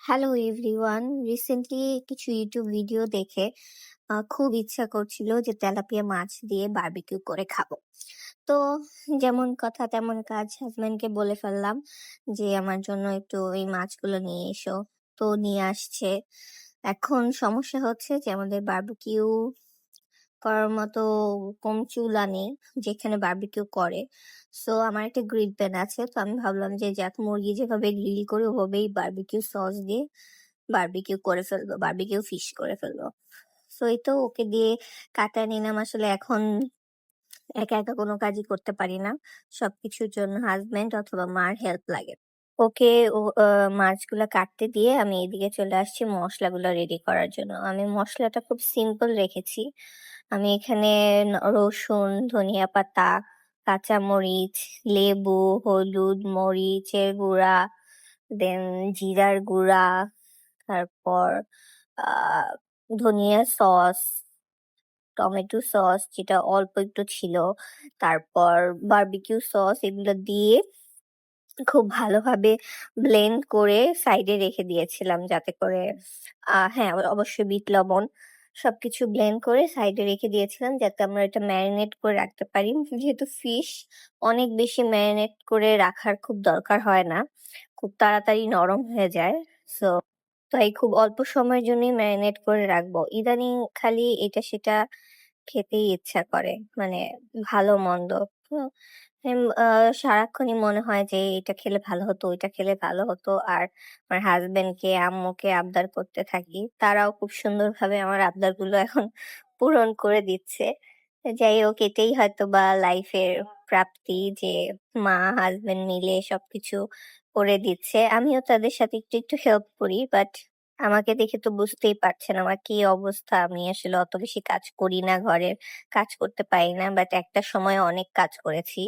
Hello everyone. Recently কিছু YouTube video দেখে খুব ইচ্ছা করছিল যে তেলাপিয়া মাছ দিয়ে বারবিকিউ করে খাবো। তো যেমন কথা তেমন কাজ, হাজব্যান্ডকে বলে ফেললাম যে আমার জন্য একটু এই মাছগুলো নিয়ে এসো। তো নিয়ে আসছে। এখন সমস্যা হচ্ছে যে আমাদের বারবিকিউ করার মতো কম চুলা নেই যেখানে বারবিকিউ করে। সো আমার একটা গ্রিল প্যান আছে, তো আমি ভাবলাম যে যাক মুরগি যেভাবে গ্রিল করে ওভাবেই বারবিকিউ সস দিয়ে বারবিকিউ করে ফেলবো, বারবিকিউ ফিশ করে ফেলবো। সো এই তো ওকে দিয়ে কাটায় নিলাম। আসলে এখন একা একা কোনো কাজই করতে পারি না, সবকিছুর জন্য হাজবেন্ড অথবা মার হেল্প লাগে। ওকে মাছগুলা কাটতে দিয়ে আমি এদিকে চলে আসছি মশলাগুলো রেডি করার জন্য। আমি মশলাটা খুব সিম্পল রেখেছি। আমি এখানে রসুন, ধনিয়া পাতা, কাঁচামরিচ, লেবু, হলুদ, মরিচের গুঁড়া, দেন জিরার গুঁড়া, তারপর আহ ধনিয়া সস, টমেটো সস যেটা অল্প একটু ছিল, তারপর বারবিকিউ সস, এগুলো দিয়ে খুব ভালোভাবে ব্লেন্ড করে সাইডে রেখে দিয়েছিলাম যাতে করে হ্যাঁ অবশ্যই বিট লবণ সবকিছু ব্লেন্ড করে সাইডে রেখে দিয়েছিলাম যাতে আমরা এটা ম্যারিনেট করে রাখতে পারি। যেহেতু ফিশ অনেক বেশি ম্যারিনেট করে রাখার খুব দরকার হয় না, খুব তাড়াতাড়ি নরম হয়ে যায়। সো তাই খুব অল্প সময়ের জন্যই ম্যারিনেট করে রাখবো। ইদানিং খালি এটা সেটা খেতেই ইচ্ছা করে, মানে ভালো মন্দ। সারাক্ষণই মনে হয় যে এটা খেলে ভালো হতো, ওইটা খেলে ভালো হতো। আর আমার হাজবেন্ডকে, আম্মুকে আবদার করতে থাকি, তারাও খুব সুন্দরভাবে আমার আবদারগুলো এখন পূরণ করে দিচ্ছে। যাই হোক, এটাই হয়তো বা লাইফের প্রাপ্তি যে মা হাজবেন্ড মিলে সবকিছু করে দিচ্ছে। আমিও তাদের সাথে একটু একটু হেল্প করি, বাট আমাকে দেখে তো বুঝতেই পারছেন আমার কি অবস্থা। আমি আসলে অত বেশি কাজ করি না, ঘরের কাজ করতে পারি না, বাট একটা সময় অনেক কাজ করেছি।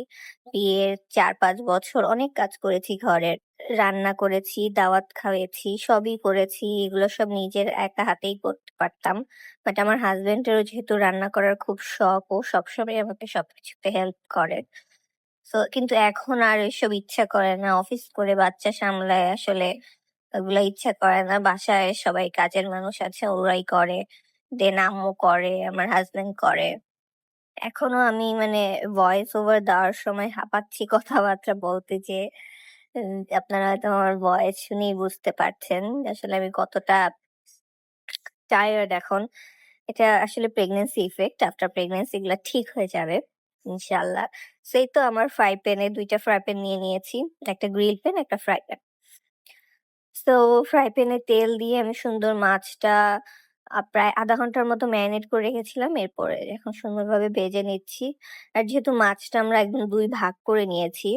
বিয়ের 4-5 বছর অনেক কাজ করেছি ঘরের, রান্না করেছি, দাওয়াত খাওয়াইছি, সবই করেছি। এগুলো সব নিজের একা হাতেই করতে পারতাম, বাট আমার হাজবেন্ডেরও যেহেতু রান্না করার খুব শখ, ও সবসময় আমাকে সবকিছুতে হেল্প করে। তো কিন্তু এখন আর এসব ইচ্ছা করে না, অফিস করে বাচ্চা সামলায়, আসলে ওগুলা ইচ্ছা করে না। বাসায় সবাই কাজের মানুষ আছে, ওরাই করে। দেন আম্মু করে, আমার হাজবেন্ড করে। এখনো আমি মানে ভয়েস ওভার দেওয়ার সময় হাঁপাচ্ছি কথাবার্তা বলতে, যে আপনারা হয়তো আমার ভয়েস শুনেই বুঝতে পারছেন যে আসলে আমি কতটা টায়ার্ড এখন। এটা আসলে প্রেগন্যান্সি ইফেক্ট, আফটার প্রেগন্যান্সি এগুলা ঠিক হয়ে যাবে ইনশাল্লাহ। সেই তো আমার ফ্রাই প্যানে 2টা ফ্রাই প্যান নিয়ে নিয়েছি, একটা গ্রিল প্যান, একটা ফ্রাই প্যান। তো ফ্রাই প্যানে তেল দিয়ে আমি সুন্দর মাছটা প্রায় আধা ঘন্টার মতো ম্যারিনেট করে রেখেছিলাম, এরপরে এখন সুন্দরভাবে ভেজে নিচ্ছি। আর যেহেতু মাছটা আমরা একদম 2 ভাগ করে নিয়েছি,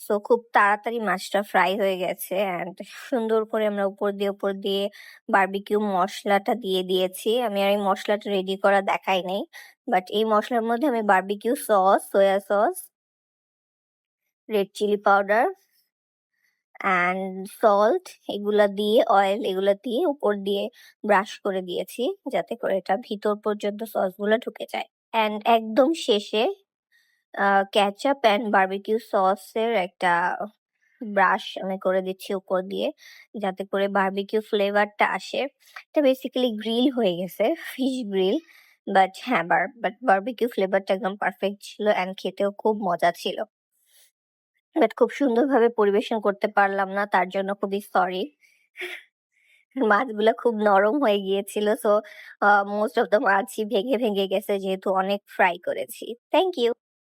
সো খুব তাড়াতাড়ি মাছটা ফ্রাই হয়ে গেছে। অ্যান্ড সুন্দর করে আমরা উপর দিয়ে বারবিকিউ মশলাটা দিয়ে দিয়েছি। আমি আর এই মশলাটা রেডি করা দেখাই নাই, বাট এই মশলার মধ্যে আমি barbecue sauce, soya sauce, red chilli powder and salt, এগুলা দিয়ে, অয়েল এগুলা দিয়ে উপর দিয়ে ব্রাশ করে দিয়েছি যাতে করে এটা ভিতর পর্যন্ত সসগুলো ঢুকে যায়। অ্যান্ড একদম শেষে কেচাপ অ্যান্ড বারবিকিউ সসের একটা ব্রাশ আমি করে দিচ্ছি উপর দিয়ে যাতে করে বারবিকিউ ফ্লেভারটা আসে। এটা বেসিক্যালি গ্রিল হয়ে গেছে, ফিশ গ্রিল, বাট হ্যাঁ বাট বারবিকিউ ফ্লেভারটা একদম পারফেক্ট ছিল অ্যান্ড খেতেও খুব মজা ছিল। বাট খুব সুন্দরভাবে পরিবেশন করতে পারলাম না, তার জন্য খুবই সরি। মাছগুলা খুব নরম হয়ে গিয়েছিল, সো মোস্ট অফ দ্য মাছই ভেঙে ভেঙে গেছে যেহেতু অনেক ফ্রাই করেছি। Thank you.